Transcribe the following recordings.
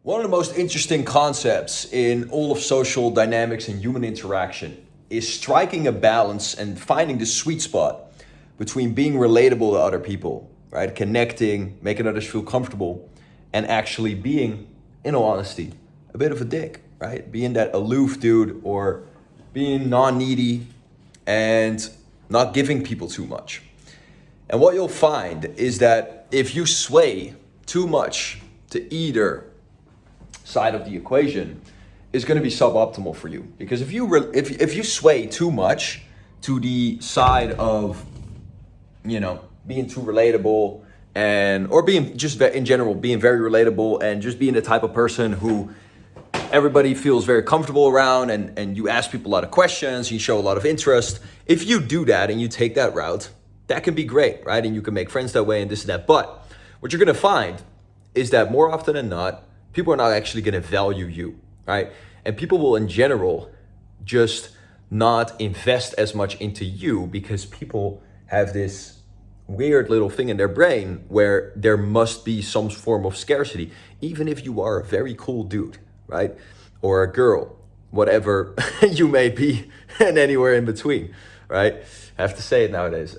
One of the most interesting concepts in all of social dynamics and human interaction is striking a balance and finding the sweet spot between being relatable to other people, right? Connecting, making others feel comfortable, and actually being, in all honesty, a bit of a dick, right? Being that aloof dude or being non-needy and not giving people too much. And what you'll find is that if you sway too much to either side of the equation, is going to be suboptimal for you. Because if you sway too much to the side of, being too relatable or being just in general being very relatable and just being the type of person who everybody feels very comfortable around, and you ask people a lot of questions, you show a lot of interest. If you do that and you take that route, that can be great, right? And you can make friends that way and this and that. But what you're going to find is that more often than not, people are not actually going to value you, right? And people will in general just not invest as much into you because people have this weird little thing in their brain where there must be some form of scarcity, even if you are a very cool dude, right? Or a girl, whatever you may be, and anywhere in between, right? I have to say it nowadays.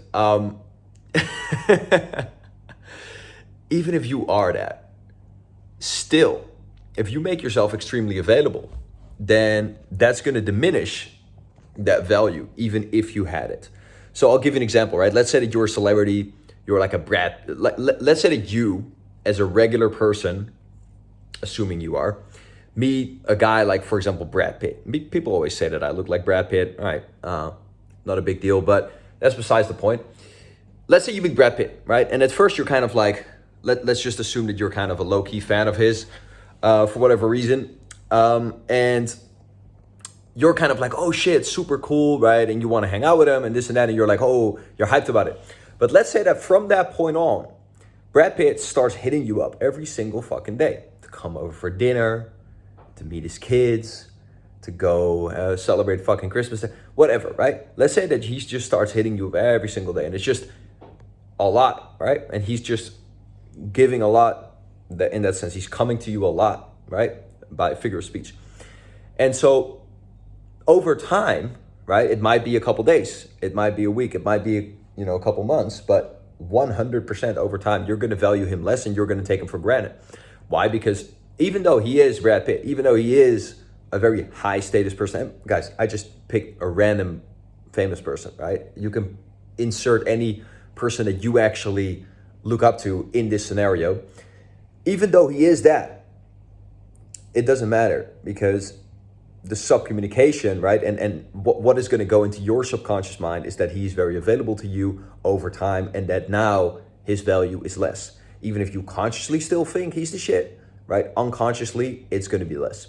Even if you are that, still, if you make yourself extremely available, then that's going to diminish that value, even if you had it. So I'll give you an example, right? Let's say that you're a celebrity, you're like a brat. Let's say that you, as a regular person, assuming you are, meet a guy like, for example, Brad Pitt. People always say that I look like Brad Pitt. All right, not a big deal, but that's besides the point. Let's say you meet Brad Pitt, right? And at first you're kind of like, let's just assume that you're kind of a low-key fan of his for whatever reason. And you're kind of like, oh shit, super cool, right? And you want to hang out with him and this and that. And you're like, oh, you're hyped about it. But let's say that from that point on, Brad Pitt starts hitting you up every single fucking day to come over for dinner, to meet his kids, to go celebrate fucking Christmas, whatever, right? Let's say that he just starts hitting you up every single day and it's just a lot, right? And he's just giving a lot, in that sense, he's coming to you a lot, right? By figure of speech. And so over time, right, it might be a couple days, it might be a week, it might be, a couple months, but 100% over time, you're going to value him less and you're going to take him for granted. Why? Because even though he is Brad Pitt, even though he is a very high status person, and guys, I just picked a random famous person, right? You can insert any person that you actually look up to in this scenario. Even though he is that, it doesn't matter because the subcommunication, right? And what is going to go into your subconscious mind is that he's very available to you over time and that now his value is less. Even if you consciously still think he's the shit, right? Unconsciously, it's going to be less.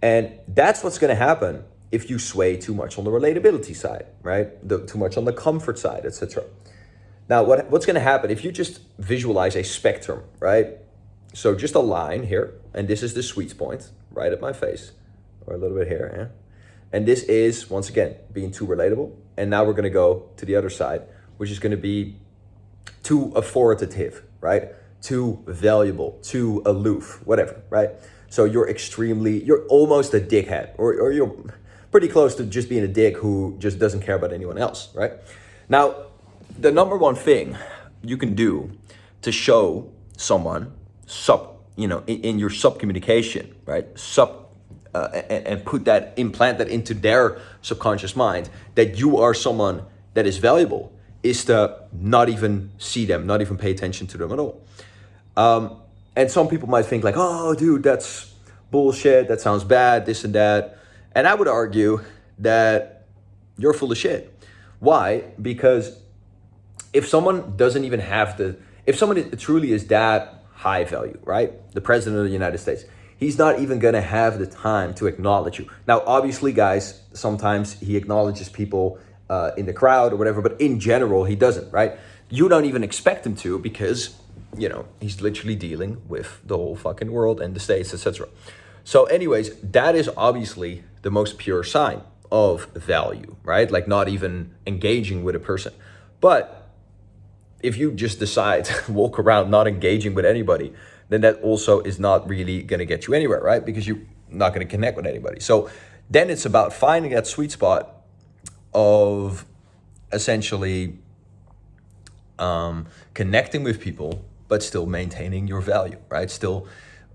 And that's what's going to happen if you sway too much on the relatability side, right? Too much on the comfort side, etc. Now, what's going to happen if you just visualize a spectrum, right? So just a line here, and this is the sweet point, right at my face, or a little bit here, yeah? And this is, once again, being too relatable. And now we're going to go to the other side, which is going to be too authoritative, right? Too valuable, too aloof, whatever, right? So you're almost a dickhead, or you're pretty close to just being a dick who just doesn't care about anyone else, right? Now, the number one thing you can do to show someone in your subcommunication, right? And implant that into their subconscious mind that you are someone that is valuable is to not even see them, not even pay attention to them at all. And some people might think like, oh, dude, that's bullshit. That sounds bad, this and that. And I would argue that you're full of shit. Why? Because if someone truly is that high value, right? The president of the United States, he's not even going to have the time to acknowledge you. Now, obviously, guys, sometimes he acknowledges people in the crowd or whatever, but in general, he doesn't, right? You don't even expect him to because, he's literally dealing with the whole fucking world and the States, etc. So anyways, that is obviously the most pure sign of value, right? Like not even engaging with a person. But if you just decide to walk around not engaging with anybody, then that also is not really going to get you anywhere, right? Because you're not going to connect with anybody. So then it's about finding that sweet spot of essentially connecting with people, but still maintaining your value, right? Still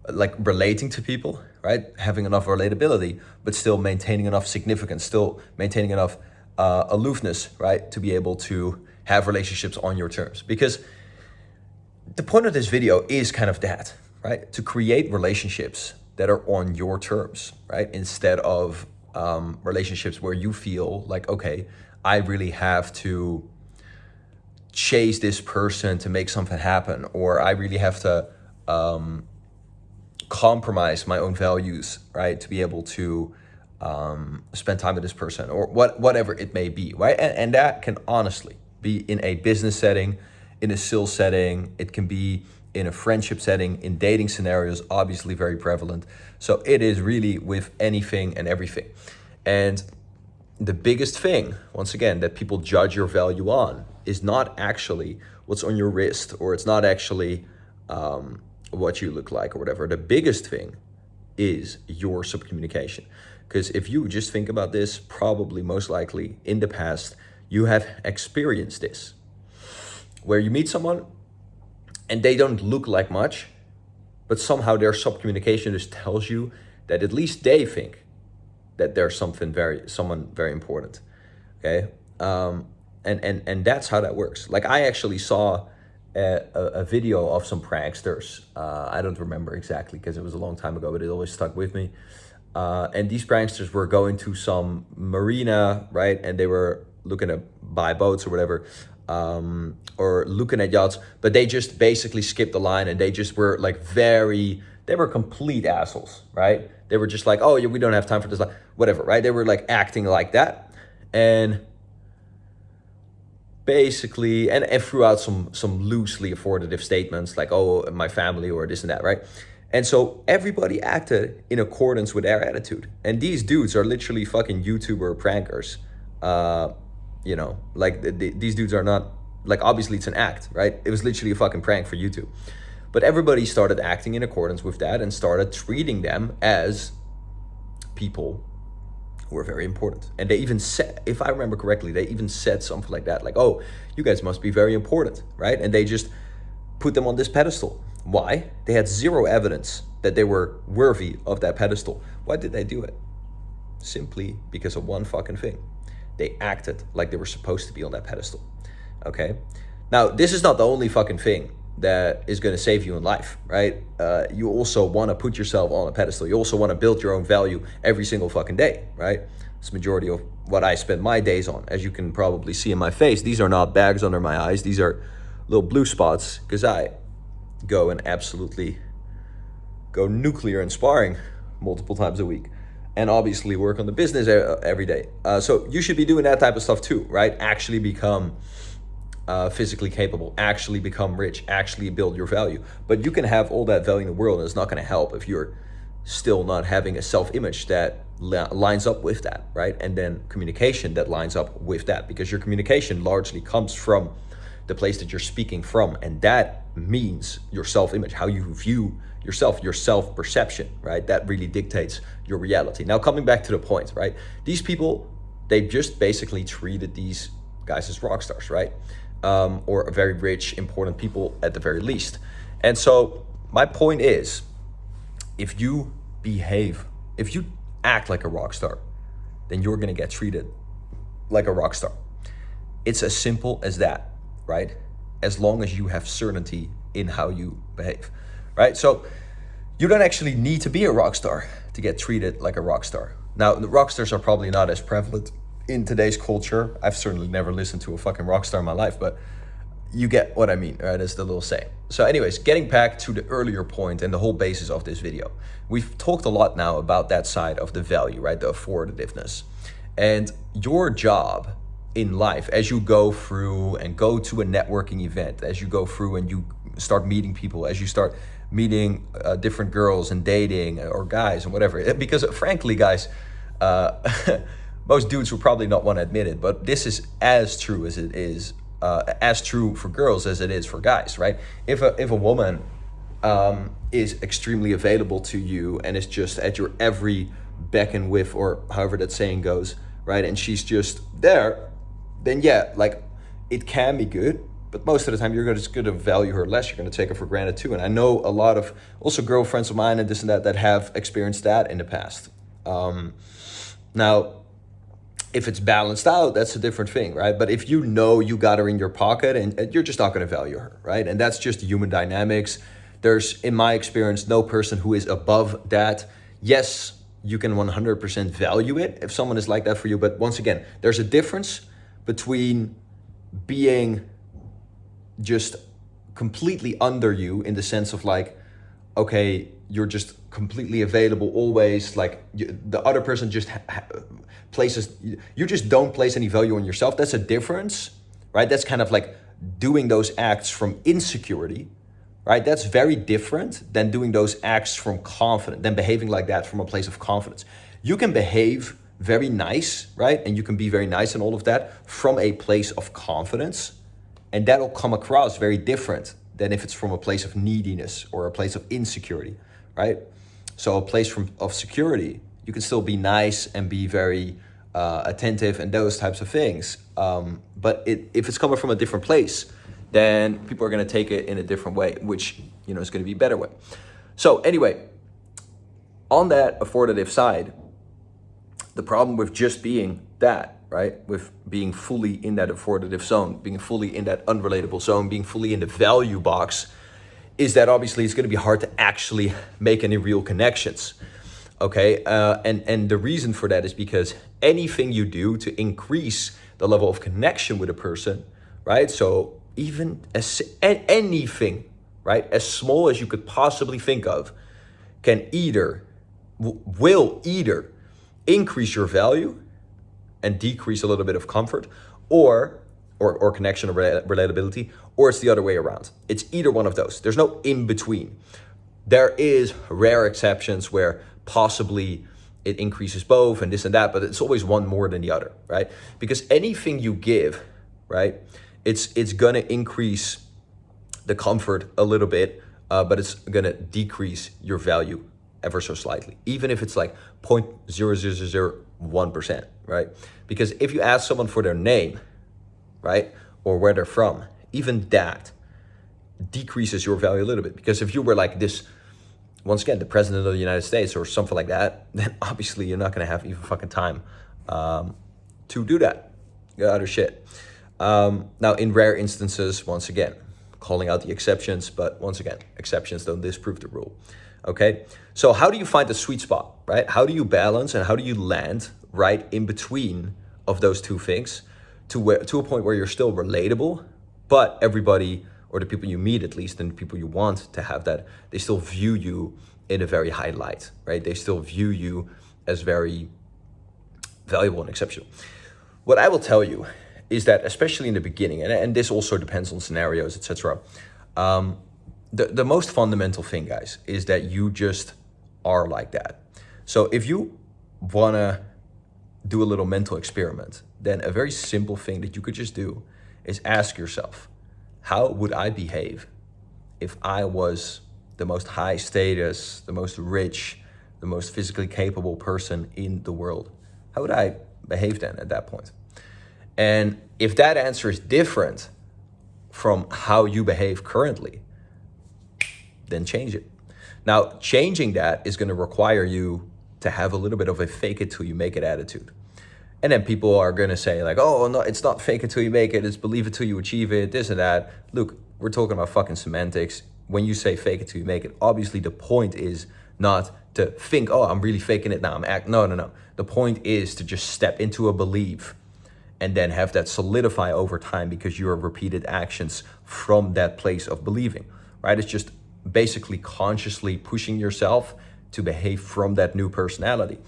like relating to people, right? Having enough relatability, but still maintaining enough significance, still maintaining enough aloofness, right? To be able to have relationships on your terms. Because the point of this video is kind of that, right? To create relationships that are on your terms, right? Instead of relationships where you feel like, okay, I really have to chase this person to make something happen, or I really have to compromise my own values, right, to be able to spend time with this person, or whatever it may be, right? And that can honestly be in a business setting, in a sales setting, it can be in a friendship setting, in dating scenarios, obviously very prevalent. So it is really with anything and everything. And the biggest thing, once again, that people judge your value on is not actually what's on your wrist, or it's not actually what you look like or whatever. The biggest thing is your subcommunication. Because if you just think about this, probably most likely in the past, you have experienced this, where you meet someone and they don't look like much, but somehow their subcommunication just tells you that at least they think that there's someone very important, okay? And that's how that works. Like, I actually saw a video of some pranksters. I don't remember exactly because it was a long time ago, but it always stuck with me. And these pranksters were going to some marina, right? And they were looking to buy boats or whatever, or looking at yachts, but they just basically skipped the line, and they just were like they were complete assholes, right? They were just like, oh yeah, we don't have time for this, whatever, right? They were like acting like that, and basically, and threw out some loosely authoritative statements like, oh, my family, or this and that, right? And so everybody acted in accordance with their attitude. And these dudes are literally fucking YouTuber prankers. You know, like these dudes are not, like, obviously it's an act, right? It was literally a fucking prank for YouTube. But everybody started acting in accordance with that and started treating them as people who were very important. And they even said, if I remember correctly, they even said something like that, like, oh, you guys must be very important, right? And they just put them on this pedestal. Why? They had zero evidence that they were worthy of that pedestal. Why did they do it? Simply because of one fucking thing. They acted like they were supposed to be on that pedestal, okay? Now, this is not the only fucking thing that is going to save you in life, right? You also want to put yourself on a pedestal. You also want to build your own value every single fucking day, right? It's the majority of what I spend my days on. As you can probably see in my face, these are not bags under my eyes. These are little blue spots, because I go and absolutely go nuclear in sparring multiple times a week, and obviously work on the business every day. So you should be doing that type of stuff too, right? Actually become physically capable, actually become rich, actually build your value. But you can have all that value in the world, and it's not going to help if you're still not having a self-image that lines up with that, right? And then communication that lines up with that, because your communication largely comes from the place that you're speaking from, and that means your self-image, how you view yourself, your self-perception, right? That really dictates your reality. Now, coming back to the point, right? These people, they just basically treated these guys as rock stars, right? Or very rich, important people at the very least. And so my point is, if you act like a rock star, then you're gonna get treated like a rock star. It's as simple as that, right? As long as you have certainty in how you behave, right? So you don't actually need to be a rock star to get treated like a rock star. Now, the rock stars are probably not as prevalent in today's culture. I've certainly never listened to a fucking rock star in my life, but you get what I mean, right? It's the little saying. So anyways, getting back to the earlier point and the whole basis of this video. We've talked a lot now about that side of the value, right? The affordativeness. And your job in life, as you go through and go to a networking event, as you go through and you start meeting people, as you start meeting different girls and dating, or guys and whatever, because frankly, guys, most dudes will probably not want to admit it, but this is as true as true for girls as it is for guys, right? If a woman is extremely available to you and is just at your every beck and whiff, or however that saying goes, right? And she's just there, then yeah, like it can be good, but most of the time you're just going to value her less. You're going to take her for granted too. And I know a lot of also girlfriends of mine and this and that have experienced that in the past. Now, if it's balanced out, that's a different thing, right? But if you know you got her in your pocket and you're just not going to value her, right? And that's just human dynamics. There's, in my experience, no person who is above that. Yes, you can 100% value it if someone is like that for you. But once again, there's a difference between being just completely under you in the sense of like, okay, you're just completely available always, like the other person just places, you just don't place any value on yourself. That's a difference, right? That's kind of like doing those acts from insecurity, right? That's very different than doing those acts from confidence, than behaving like that from a place of confidence. You can behave very nice, right? And you can be very nice and all of that from a place of confidence. And that'll come across very different than if it's from a place of neediness or a place of insecurity, right? So a place of security, you can still be nice and be very attentive and those types of things. But if it's coming from a different place, then people are going to take it in a different way, which, you know, is going to be a better way. So anyway, on that authoritative side, the problem with just being that, right, with being fully in that authoritative zone, being fully in that unrelatable zone, being fully in the value box, is that obviously it's going to be hard to actually make any real connections. Okay, and the reason for that is because anything you do to increase the level of connection with a person, right? So even anything, right, as small as you could possibly think of, can will either increase your value and decrease a little bit of comfort, or connection or relatability, or it's the other way around. It's either one of those. There's no in between. There is rare exceptions where possibly it increases both and this and that, but it's always one more than the other, right? Because anything you give, right, it's gonna increase the comfort a little bit, but it's gonna decrease your value ever so slightly, even if it's like 0.0001%, right? Because if you ask someone for their name, right, or where they're from, even that decreases your value a little bit. Because if you were like this, once again, the president of the United States or something like that, then obviously you're not gonna have even fucking time to do that. You got other shit. Now, in rare instances, once again, calling out the exceptions, but once again, exceptions don't disprove the rule. Okay, so how do you find the sweet spot, right? How do you balance and how do you land right in between of those two things to a point where you're still relatable, but everybody, or the people you meet at least, and the people you want to have that, they still view you in a very high light, right? They still view you as very valuable and exceptional. What I will tell you is that, especially in the beginning, and this also depends on scenarios, etc. The most fundamental thing, guys, is that you just are like that. So if you wanna do a little mental experiment, then a very simple thing that you could just do is ask yourself, how would I behave if I was the most high status, the most rich, the most physically capable person in the world? How would I behave then at that point? And if that answer is different from how you behave currently, then change it. Now, changing that is going to require you to have a little bit of a fake it till you make it attitude. And then people are going to say like, oh, no, it's not fake it till you make it, it's believe it till you achieve it, this and that. Look, we're talking about fucking semantics. When you say fake it till you make it, obviously the point is not to think, oh, I'm really faking it now, No. The point is to just step into a belief and then have that solidify over time because you have repeated actions from that place of believing, right? It's just basically consciously pushing yourself to behave from that new personality.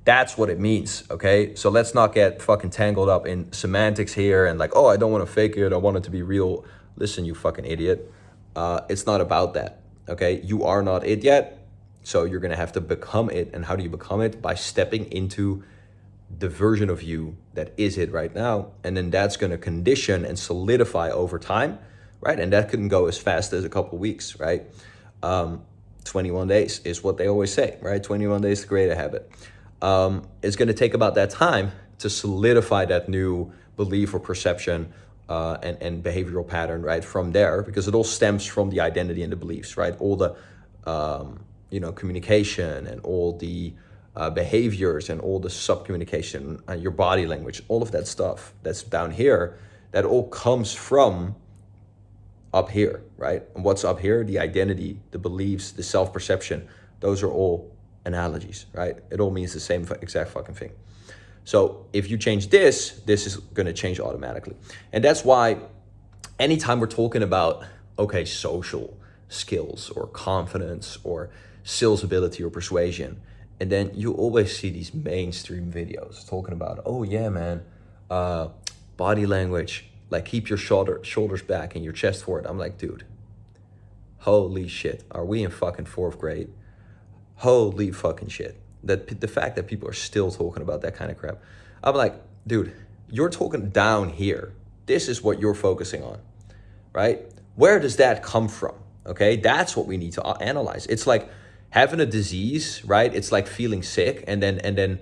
That's what it means, okay? So let's not get fucking tangled up in semantics here and like, oh, I don't want to fake it, I want it to be real. Listen, you fucking idiot. It's not about that, okay? You are not it yet, so you're gonna have to become it. And how do you become it? By stepping into the version of you that is it right now. And then that's gonna condition and solidify over time, right? And that couldn't go as fast as a couple weeks, right? 21 days is what they always say, right? 21 days to create a habit. It's going to take about that time to solidify that new belief or perception and behavioral pattern, right? From there, because it all stems from the identity and the beliefs, right? All the, communication and all the behaviors and all the subcommunication and your body language, all of that stuff that's down here, that all comes from up here, right? And what's up here? The identity, the beliefs, the self-perception. Those are all analogies, right? It all means the same exact fucking thing. So if you change this is going to change automatically. And that's why anytime we're talking about, okay, social skills or confidence or sales ability or persuasion, and then you always see these mainstream videos talking about, oh yeah, man, body language, like keep your shoulders back and your chest forward. I'm like, dude, holy shit. Are we in fucking 4th grade? Holy fucking shit. The fact that people are still talking about that kind of crap. I'm like, dude, you're talking down here. This is what you're focusing on, right? Where does that come from? Okay, that's what we need to analyze. It's like having a disease, right? It's like feeling sick and then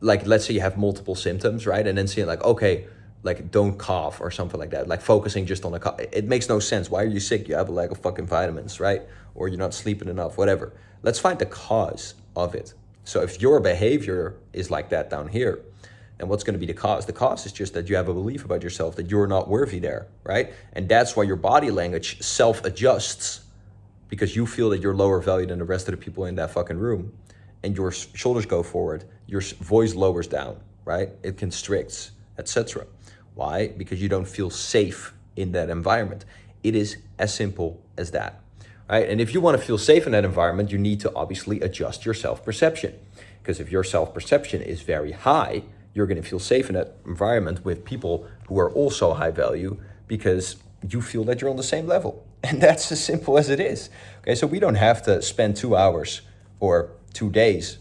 like, let's say you have multiple symptoms, right? And then saying like, okay, like don't cough or something like that, like focusing just on the cough. It makes no sense. Why are you sick? You have a lack of fucking vitamins, right? Or you're not sleeping enough, whatever. Let's find the cause of it. So if your behavior is like that down here, then what's going to be the cause? The cause is just that you have a belief about yourself that you're not worthy there, right? And that's why your body language self-adjusts, because you feel that you're lower value than the rest of the people in that fucking room, and your shoulders go forward, your voice lowers down, right? It constricts, etc. Why? Because you don't feel safe in that environment. It is as simple as that, right? And if you want to feel safe in that environment, you need to obviously adjust your self-perception. Because if your self-perception is very high, you're going to feel safe in that environment with people who are also high value because you feel that you're on the same level. And that's as simple as it is. Okay, so we don't have to spend 2 hours or 2 days,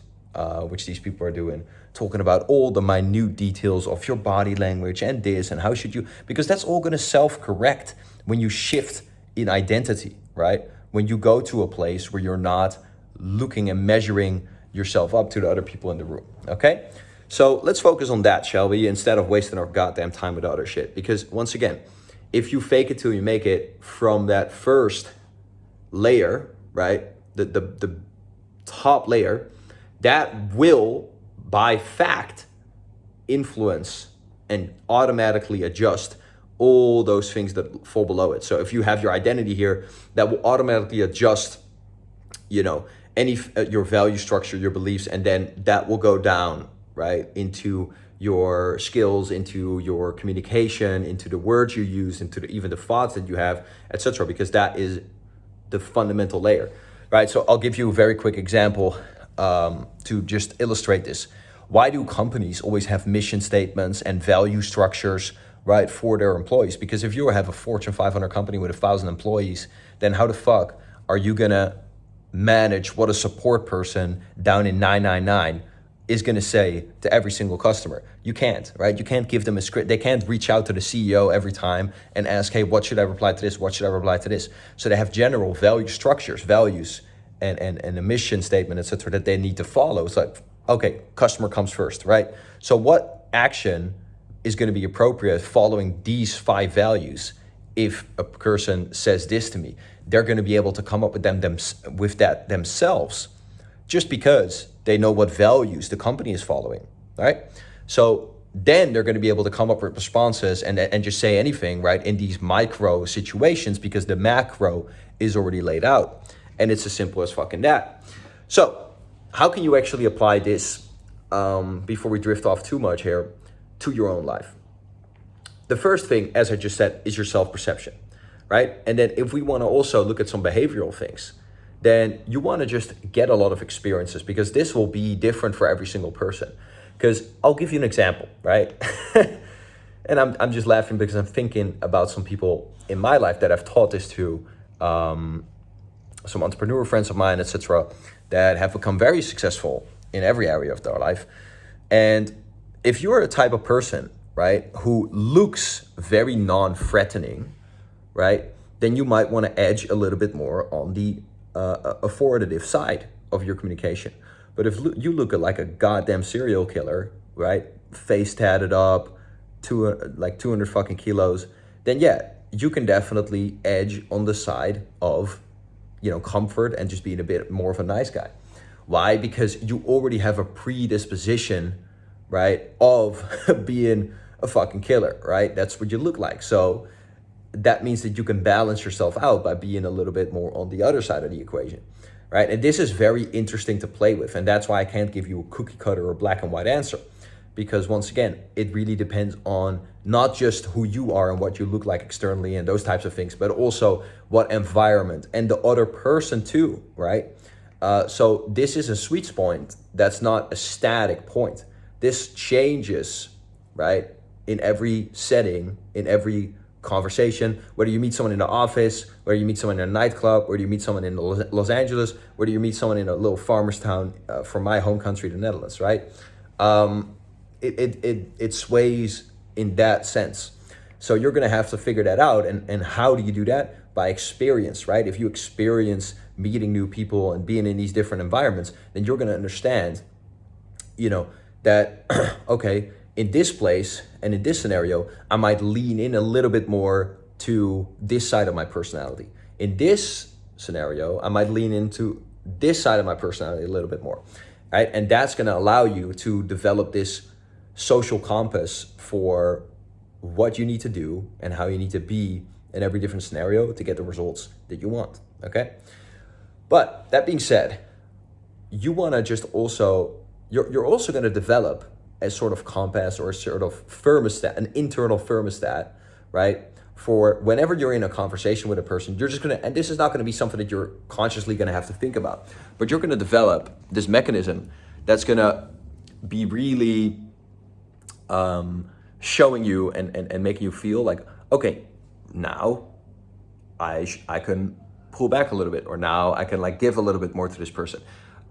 which these people are doing, talking about all the minute details of your body language and this and how should you, because that's all going to self-correct when you shift in identity, right? When you go to a place where you're not looking and measuring yourself up to the other people in the room, okay? So let's focus on that, shall we? Instead of wasting our goddamn time with other shit. Because once again, if you fake it till you make it from that first layer, right? The top layer, that will, by fact, influence and automatically adjust all those things that fall below it. So if you have your identity here, that will automatically adjust, any your value structure, your beliefs, and then that will go down, right, into your skills, into your communication, into the words you use, into even the thoughts that you have, etc. Because that is the fundamental layer, right? So I'll give you a very quick example to just illustrate this. Why do companies always have mission statements and value structures, right, for their employees? Because if you have a Fortune 500 company with 1,000 employees, then how the fuck are you gonna manage what a support person down in 999 is going to say to every single customer? You can't, right? You can't give them a script. They can't reach out to the CEO every time and ask, hey, what should I reply to this? What should I reply to this? So they have general value structures, values, and a mission statement, et cetera, that they need to follow. It's like, okay, customer comes first, right? So what action is going to be appropriate following these 5 values? If a person says this to me, they're going to be able to come up with that themselves, just because they know what values the company is following, right? So then they're going to be able to come up with responses and just say anything, right, in these micro situations, because the macro is already laid out. And it's as simple as fucking that. So how can you actually apply this, before we drift off too much here, to your own life? The first thing, as I just said, is your self-perception, right? And then if we want to also look at some behavioral things, then you want to just get a lot of experiences, because this will be different for every single person. Because I'll give you an example, right? And I'm just laughing because I'm thinking about some people in my life that I've taught this to, some entrepreneur friends of mine, etc., that have become very successful in every area of their life. And if you're a type of person, right, who looks very non-threatening, right, then you might want to edge a little bit more on the authoritative side of your communication. But if you look at like a goddamn serial killer, right, face tatted up, like 200 fucking kilos, then yeah, you can definitely edge on the side of, comfort and just being a bit more of a nice guy. Why? Because you already have a predisposition, right, of being a fucking killer, right? That's what you look like. So that means that you can balance yourself out by being a little bit more on the other side of the equation, right? And this is very interesting to play with. And that's why I can't give you a cookie cutter or black and white answer. Because once again, it really depends on not just who you are and what you look like externally and those types of things, but also what environment and the other person too, right? So this is a sweet point. That's not a static point. This changes, right? In every setting, in every conversation, whether you meet someone in the office, whether you meet someone in a nightclub, whether you meet someone in Los Angeles, whether you meet someone in a little farmer's town from my home country, the Netherlands, right? It sways in that sense. So you're gonna have to figure that out. And how do you do that? By experience, right? If you experience meeting new people and being in these different environments, then you're gonna understand, that, okay, in this place and in this scenario, I might lean in a little bit more to this side of my personality. In this scenario, I might lean into this side of my personality a little bit more, right? And that's gonna allow you to develop this social compass for what you need to do and how you need to be in every different scenario to get the results that you want, okay? But that being said, you wanna just also, you're also gonna develop a sort of compass or a sort of thermostat, an internal thermostat, right? For whenever you're in a conversation with a person, you're just gonna, and this is not gonna be something that you're consciously gonna have to think about, but you're gonna develop this mechanism that's gonna be really showing you and making you feel like, okay, now I can pull back a little bit, or now I can like give a little bit more to this person,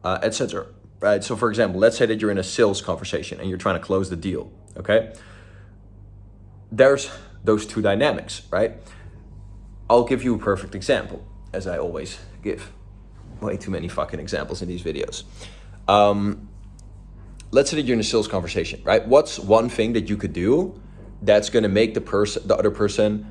etc. Right? So for example, let's say that you're in a sales conversation and you're trying to close the deal, okay? There's those two dynamics, right? I'll give you a perfect example, as I always give. Way too many fucking examples in these videos. Let's say that you're in a sales conversation, right? What's one thing that you could do that's gonna make the other person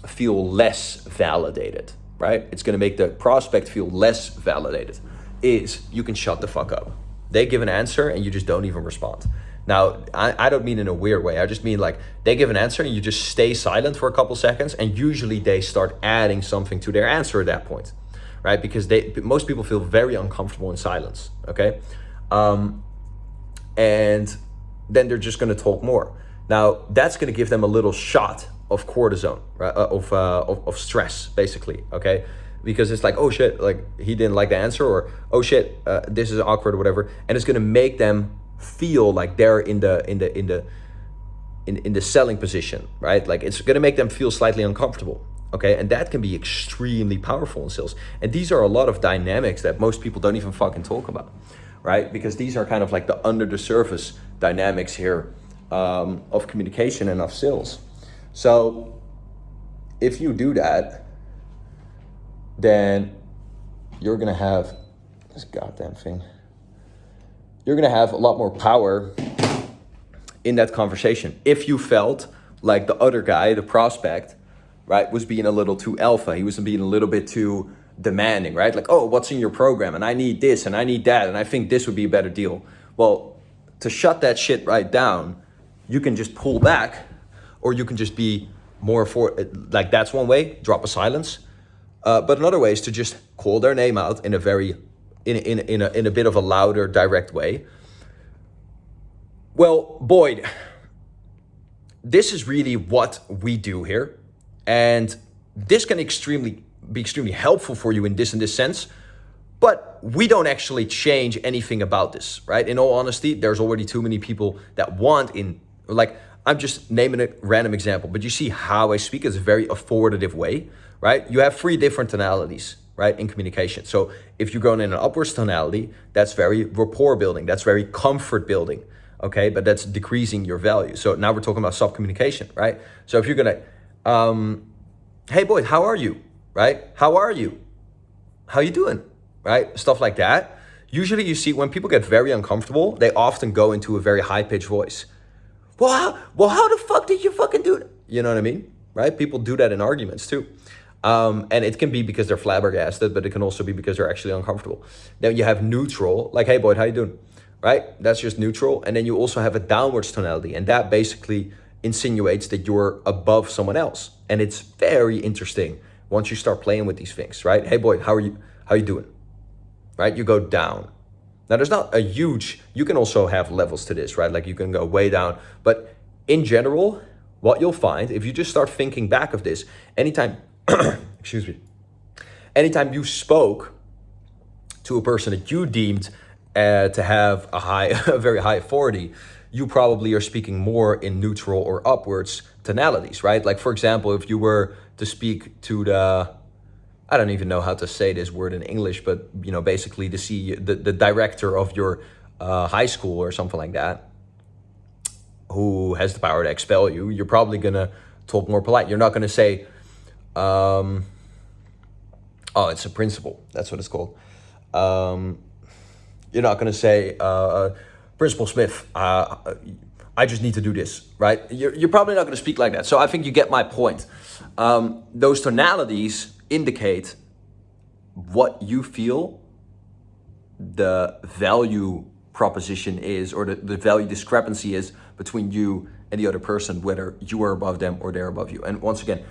feel less validated, right? It's gonna make the prospect feel less validated. Is you can shut the fuck up. They give an answer and you just don't even respond. Now, I don't mean in a weird way. I just mean like they give an answer and you just stay silent for a couple seconds, and usually they start adding something to their answer at that point, right? Because most people feel very uncomfortable in silence, okay? And then they're just gonna talk more. Now, that's gonna give them a little shot of cortisone, right? Of stress, basically, okay? Because it's like, oh shit, like he didn't like the answer, or oh shit, this is awkward or whatever, and it's gonna make them feel like they're in the selling position, right? Like it's gonna make them feel slightly uncomfortable, okay? And that can be extremely powerful in sales. And these are a lot of dynamics that most people don't even fucking talk about, right? Because these are kind of like the under the surface dynamics here of communication and of sales. So if you do that, then you're gonna have this goddamn thing. You're gonna have a lot more power in that conversation. If you felt like the other guy, the prospect, right, was being a little too alpha, he was being a little bit too demanding, right? Like, oh, what's in your program? And I need this and I need that, and I think this would be a better deal. Well, to shut that shit right down, you can just pull back, or you can just be more like that's one way, drop a silence. But another way is to just call their name out in a very, in a bit of a louder, direct way. Well, Boyd, this is really what we do here, and this can be extremely helpful for you in this and this sense. But we don't actually change anything about this, right? In all honesty, there's already too many people that want in, like, I'm just naming a random example, but you see how I speak is a very authoritative way, right? You have 3 different tonalities, right, in communication. So if you're going in an upwards tonality, that's very rapport building, that's very comfort building, okay? But that's decreasing your value. So now we're talking about subcommunication, right? So if you're gonna Hey Boyd, how are you? Right? How are you? How you doing? Right? Stuff like that. Usually you see when people get very uncomfortable, they often go into a very high-pitched voice. How the fuck did you fucking do it? You know what I mean? Right? People do that in arguments too. And it can be because they're flabbergasted, but it can also be because they're actually uncomfortable. Then you have neutral, like, hey Boyd, how you doing? Right? That's just neutral. And then you also have a downwards tonality, and that basically insinuates that you're above someone else. And it's very interesting once you start playing with these things, right? Hey Boyd, how are you? How you doing? Right? You go down. Now there's not a huge, you can also have levels to this, right? Like you can go way down, but in general, what you'll find, if you just start thinking back of this, anytime, excuse me, anytime you spoke to a person that you deemed to have a very high authority, you probably are speaking more in neutral or upwards tonalities, right? Like for example, if you were to speak to I don't even know how to say this word in English, but basically the director of your high school or something like that, who has the power to expel you, you're probably gonna talk more polite. You're not gonna say, oh, it's a principal. That's what it's called. You're not gonna say, Principal Smith, I just need to do this, right? You're probably not gonna speak like that. So I think you get my point. Those tonalities indicate what you feel the value proposition is, or the value discrepancy is between you and the other person, whether you are above them or they're above you. And once again,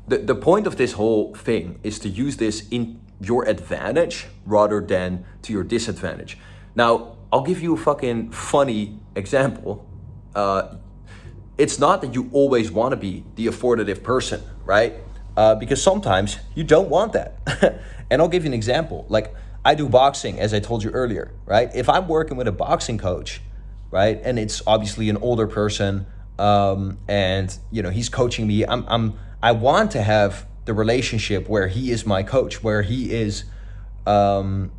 the point of this whole thing is to use this in your advantage rather than to your disadvantage. Now, I'll give you a fucking funny example. It's not that you always want to be the authoritative person, right? Because sometimes you don't want that. And I'll give you an example. Like I do boxing, as I told you earlier, right? If I'm working with a boxing coach, right, and it's obviously an older person, and he's coaching me, I want to have the relationship where he is my coach, where he is, in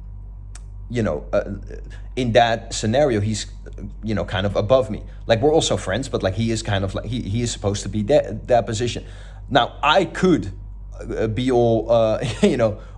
that scenario, he's kind of above me. Like we're also friends, but like he is kind of like he is supposed to be that position. Now I could be all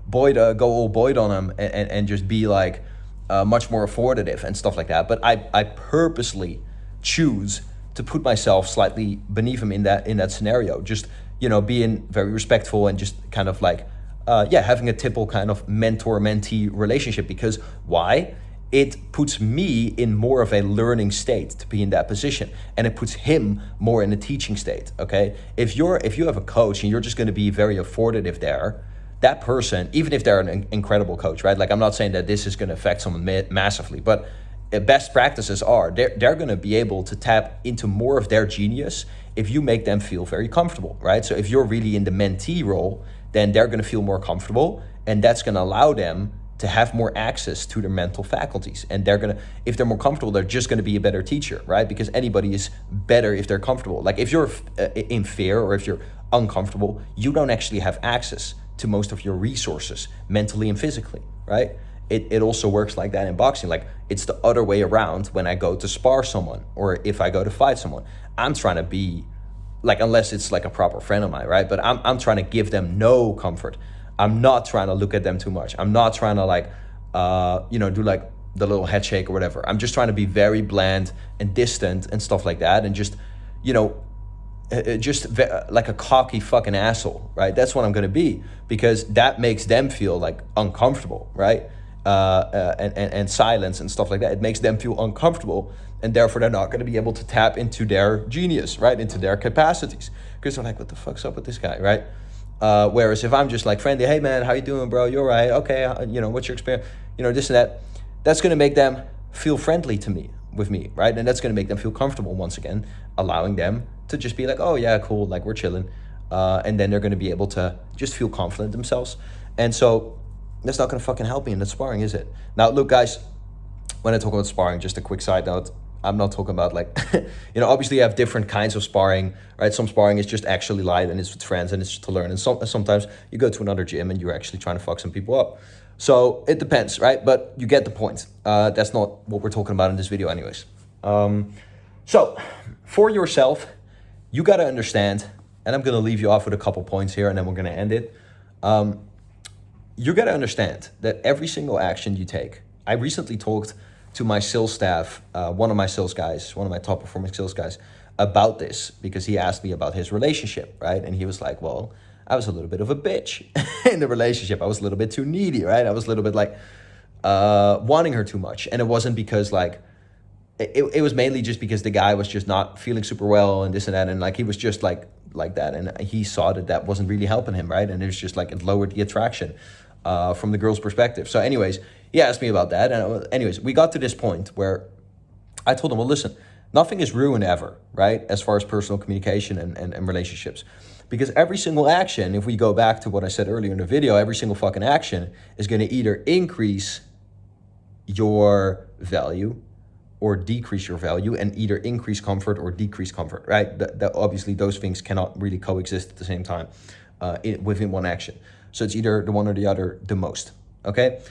Boyd, go all Boyd on him and just be like much more authoritative and stuff like that. But I purposely choose to put myself slightly beneath him in that scenario. Just being very respectful and just kind of like having a typical kind of mentor-mentee relationship. Because why? It puts me in more of a learning state to be in that position, and it puts him more in a teaching state. Okay, if you have a coach and you're just going to be very authoritative there, that person, even if they're an incredible coach, right? Like I'm not saying that this is going to affect someone massively, but best practices are they're going to be able to tap into more of their genius if you make them feel very comfortable, right? So if you're really in the mentee role, then they're going to feel more comfortable, and that's going to allow them to have more access to their mental faculties. And if they're more comfortable, they're just gonna be a better teacher, right? Because anybody is better if they're comfortable. Like if you're in fear or if you're uncomfortable, you don't actually have access to most of your resources, mentally and physically, right? It also works like that in boxing. Like it's the other way around when I go to spar someone or if I go to fight someone. I'm trying to be, like, unless it's like a proper friend of mine, right? But I'm trying to give them no comfort. I'm not trying to look at them too much. I'm not trying to do like the little head shake or whatever. I'm just trying to be very bland and distant and stuff like that. And just, like a cocky fucking asshole, right? That's what I'm going to be, because that makes them feel like uncomfortable, right? And silence and stuff like that. It makes them feel uncomfortable, and therefore they're not going to be able to tap into their genius, right? Into their capacities, because they're like, what the fuck's up with this guy, right? Whereas if I'm just like friendly, hey man, how you doing, bro? You're right. Okay. What's your experience? This and that. That's going to make them feel friendly with me, right? And that's going to make them feel comfortable once again, allowing them to just be like, oh yeah, cool. Like we're chilling. And then they're going to be able to just feel confident themselves. And so that's not going to fucking help me in that sparring, is it? Now, look, guys, when I talk about sparring, just a quick side note, I'm not talking about like, obviously you have different kinds of sparring, right? Some sparring is just actually light and it's with friends and it's just to learn. And sometimes you go to another gym and you're actually trying to fuck some people up. So it depends, right? But you get the point. That's not what we're talking about in this video anyways. So for yourself, you got to understand and I'm gonna leave you off with a couple points here, and then we're gonna end it. You gotta understand that every single action you take. I recently talked to my sales staff, one of my sales guys, one of my top performing sales guys, about this, because he asked me about his relationship, right? And he was like, well, I was a little bit of a bitch in the relationship. I was a little bit too needy, right? I was a little bit like wanting her too much. And it wasn't because like, it was mainly just because the guy was just not feeling super well and this and that. And like, he was just like that. And he saw that wasn't really helping him, right? And it was just like, it lowered the attraction from the girl's perspective. So anyways, he asked me about that. And anyways, we got to this point where I told him, well, listen, nothing is ruined ever, right? As far as personal communication and relationships. Because every single action, if we go back to what I said earlier in the video, every single fucking action is going to either increase your value or decrease your value, and either increase comfort or decrease comfort, right? Obviously, those things cannot really coexist at the same time within one action. So it's either the one or the other the most, okay?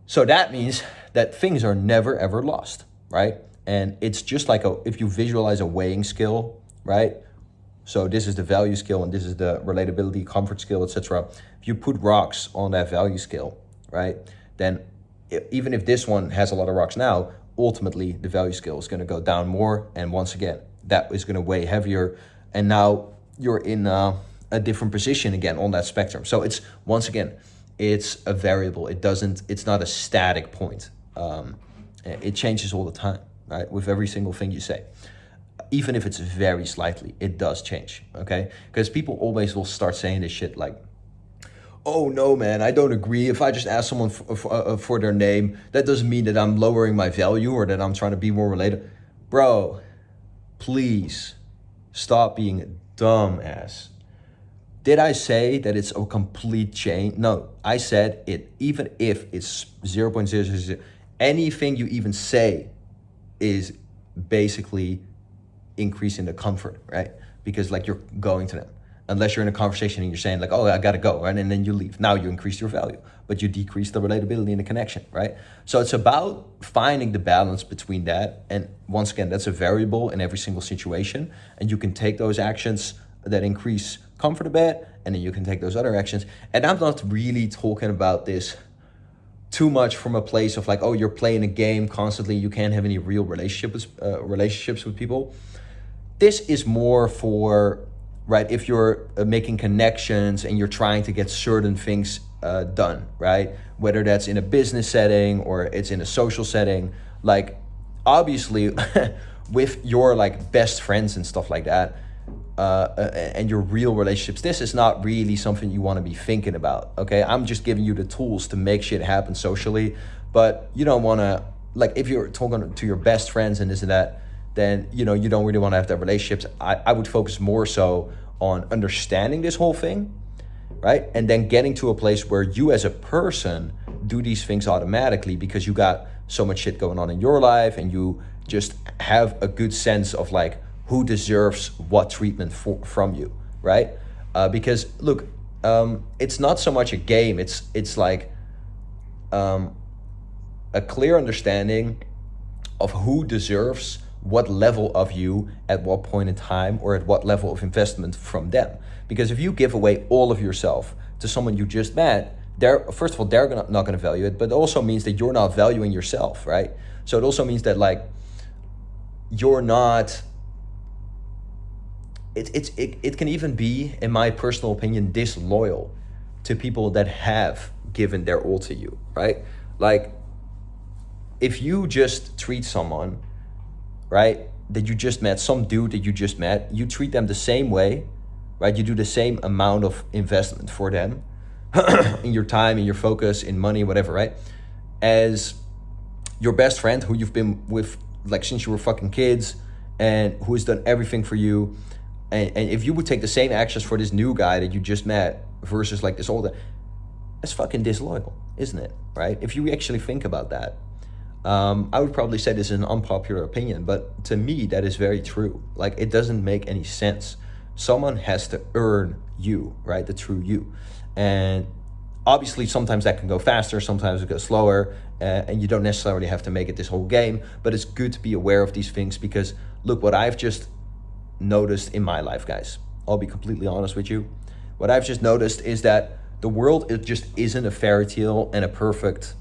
So that means that things are never, ever lost, right? And it's just like if you visualize a weighing scale, right? So this is the value scale and this is the relatability, comfort scale, etc. If you put rocks on that value scale, right? Then even if this one has a lot of rocks now, ultimately the value scale is going to go down more. And once again, that is going to weigh heavier. And now you're in a different position again on that spectrum. So it's, once again, it's a variable. It's not a static point. It changes all the time, right? With every single thing you say. Even if it's very slightly, it does change, okay? Because people always will start saying this shit like, oh no, man, I don't agree. If I just ask someone for their name, that doesn't mean that I'm lowering my value or that I'm trying to be more related. Bro, please stop being a dumbass. Did I say that it's a complete change? No, I said it, even if it's 0.000, anything you even say is basically increasing the comfort, right? Because like you're going to them. Unless you're in a conversation and you're saying like, oh, I gotta go, right? And then you leave. Now you increase your value, but you decrease the relatability and the connection, right? So it's about finding the balance between that. And once again, that's a variable in every single situation. And you can take those actions that increase comfort a bit, and then you can take those other actions. And I'm not really talking about this too much from a place of like, oh, you're playing a game constantly, you can't have any real relationships with people. This is more for, right, if you're making connections and you're trying to get certain things done, right? Whether that's in a business setting or it's in a social setting, like obviously with your like best friends and stuff like that, and your real relationships, this is not really something you want to be thinking about, okay? I'm just giving you the tools to make shit happen socially, but you don't want to, like if you're talking to your best friends and this and that, then you don't really want to have that relationships. I would focus more so on understanding this whole thing, right? And then getting to a place where you as a person do these things automatically because you got so much shit going on in your life and you just have a good sense of like who deserves what treatment from you, right? Because look, it's not so much a game. It's like a clear understanding of who deserves what level of you at what point in time or at what level of investment from them. Because if you give away all of yourself to someone you just met, first of all, they're not going to value it, but it also means that you're not valuing yourself, right? So it also means that like you're not, it can even be, in my personal opinion, disloyal to people that have given their all to you, right? Like if you just treat someone, right, that you just met, some dude that you just met, you treat them the same way, right? You do the same amount of investment for them in your time, in your focus, in money, whatever, right? As your best friend who you've been with like since you were fucking kids and who has done everything for you. And if you would take the same actions for this new guy that you just met versus like this older, that's fucking disloyal, isn't it, right? If you actually think about that. I would probably say this is an unpopular opinion, but to me, that is very true. Like, it doesn't make any sense. Someone has to earn you, right? The true you. And obviously, sometimes that can go faster, sometimes it goes slower, and you don't necessarily have to make it this whole game, but it's good to be aware of these things because, look, what I've just noticed in my life, guys, I'll be completely honest with you. What I've just noticed is that the world, it just isn't a fairy tale and a perfect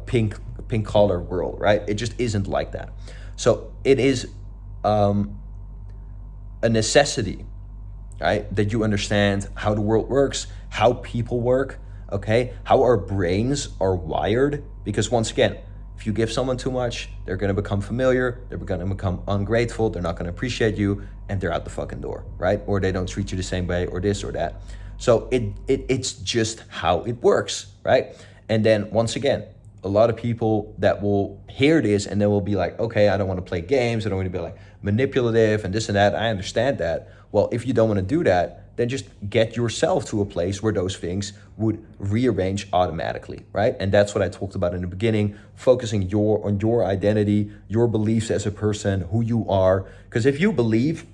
pink collar world, right? It just isn't like that. So it is a necessity, right? That you understand how the world works, how people work, okay? How our brains are wired. Because once again, if you give someone too much, they're gonna become familiar, they're gonna become ungrateful, they're not gonna appreciate you, and they're out the fucking door, right? Or they don't treat you the same way, or this or that. So it's just how it works, right? And then once again, a lot of people that will hear this and they will be like, okay, I don't want to play games, I don't want to be like manipulative and this and that. I understand that. Well, if you don't want to do that, then just get yourself to a place where those things would rearrange automatically, right? And that's what I talked about in the beginning, focusing on your identity, your beliefs as a person, who you are. Because if you believe,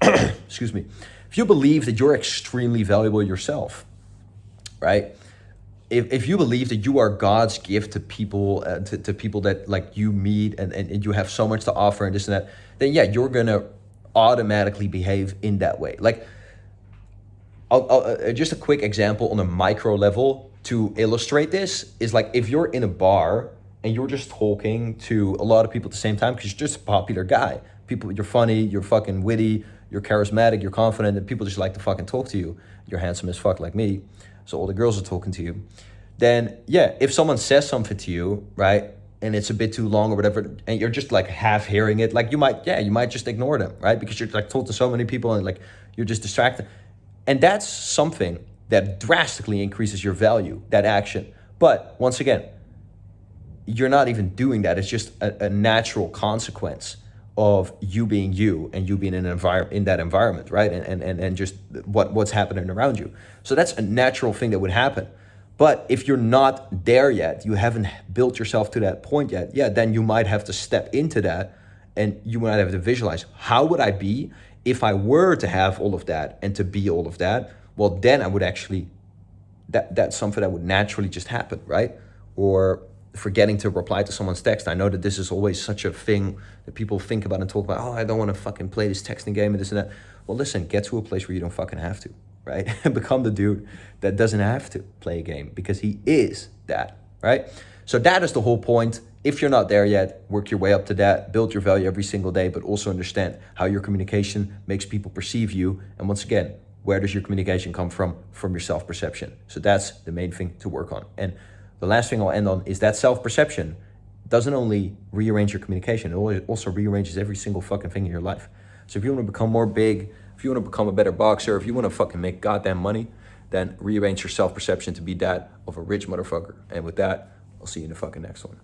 excuse me, if you believe that you're extremely valuable yourself, right? If you believe that you are God's gift to people, to people that like you meet and you have so much to offer and this and that, then yeah, you're gonna automatically behave in that way. Like, I'll just a quick example on a micro level to illustrate this is like if you're in a bar and you're just talking to a lot of people at the same time because you're just a popular guy. People, you're funny, you're fucking witty, you're charismatic, you're confident, and people just like to fucking talk to you. You're handsome as fuck like me, so all the girls are talking to you. Then yeah, if someone says something to you, right, and it's a bit too long or whatever, and you're just like half hearing it, like you might just ignore them, right? Because you're like told to so many people and like you're just distracted. And that's something that drastically increases your value, that action. But once again, you're not even doing that. It's just a natural consequence of you being you and you being in that environment, right? And just what's happening around you. So that's a natural thing that would happen. But if you're not there yet, you haven't built yourself to that point yet, yeah, then you might have to step into that and you might have to visualize, how would I be if I were to have all of that and to be all of that? Well, then I would actually, that's something that would naturally just happen, right? Or forgetting to reply to someone's text. I know that this is always such a thing that people think about and talk about, oh, I don't want to fucking play this texting game and this and that. Well, listen, get to a place where you don't fucking have to, right? Become the dude that doesn't have to play a game because he is that, right? So that is the whole point. If you're not there yet, work your way up to that, build your value every single day, but also understand how your communication makes people perceive you. And once again, where does your communication come from? From your self-perception. So that's the main thing to work on. And the last thing I'll end on is that self-perception doesn't only rearrange your communication, it also rearranges every single fucking thing in your life. So if you want to become more big, if you want to become a better boxer, if you want to fucking make goddamn money, then rearrange your self-perception to be that of a rich motherfucker. And with that, I'll see you in the fucking next one.